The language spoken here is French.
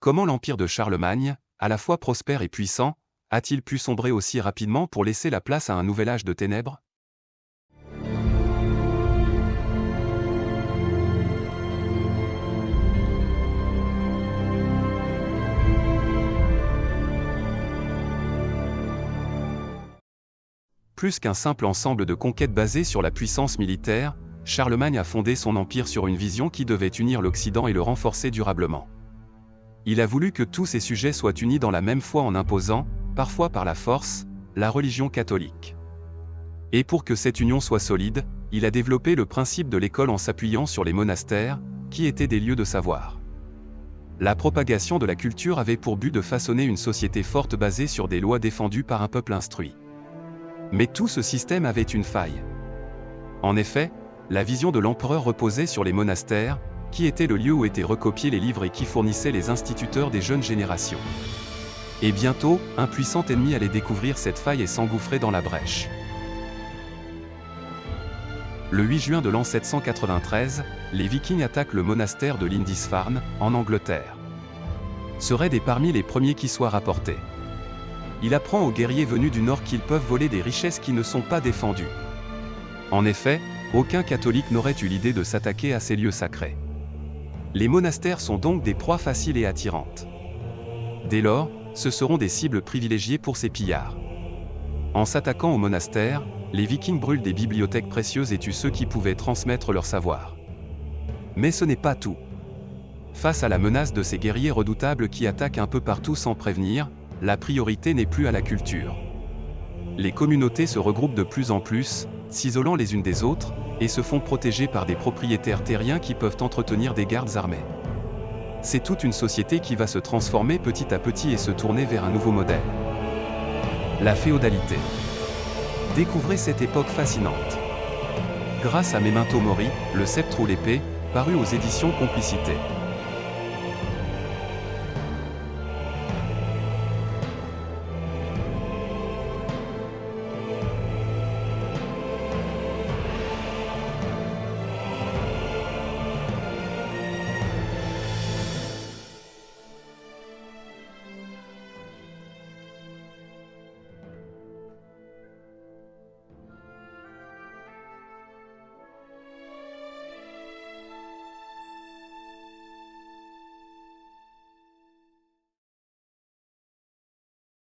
Comment l'empire de Charlemagne, à la fois prospère et puissant, a-t-il pu sombrer aussi rapidement pour laisser la place à un nouvel âge de ténèbres? Plus qu'un simple ensemble de conquêtes basées sur la puissance militaire, Charlemagne a fondé son empire sur une vision qui devait unir l'Occident et le renforcer durablement. Il a voulu que tous ses sujets soient unis dans la même foi en imposant, parfois par la force, la religion catholique. Et pour que cette union soit solide, il a développé le principe de l'école en s'appuyant sur les monastères, qui étaient des lieux de savoir. La propagation de la culture avait pour but de façonner une société forte basée sur des lois défendues par un peuple instruit. Mais tout ce système avait une faille. En effet, la vision de l'empereur reposait sur les monastères, qui étaient le lieu où étaient recopiés les livres et qui fournissaient les instituteurs des jeunes générations. Et bientôt, un puissant ennemi allait découvrir cette faille et s'engouffrer dans la brèche. Le 8 juin de l'an 793, les Vikings attaquent le monastère de Lindisfarne, en Angleterre. Seraient des parmi les premiers qui soient rapportés. Il apprend aux guerriers venus du nord qu'ils peuvent voler des richesses qui ne sont pas défendues. En effet, aucun catholique n'aurait eu l'idée de s'attaquer à ces lieux sacrés. Les monastères sont donc des proies faciles et attirantes. Dès lors, ce seront des cibles privilégiées pour ces pillards. En s'attaquant aux monastères, les Vikings brûlent des bibliothèques précieuses et tuent ceux qui pouvaient transmettre leur savoir. Mais ce n'est pas tout. Face à la menace de ces guerriers redoutables qui attaquent un peu partout sans prévenir, la priorité n'est plus à la culture. Les communautés se regroupent de plus en plus, s'isolant les unes des autres, et se font protéger par des propriétaires terriens qui peuvent entretenir des gardes armés. C'est toute une société qui va se transformer petit à petit et se tourner vers un nouveau modèle. La féodalité. Découvrez cette époque fascinante. Grâce à Memento Mori, le sceptre ou l'épée, paru aux éditions Complicité.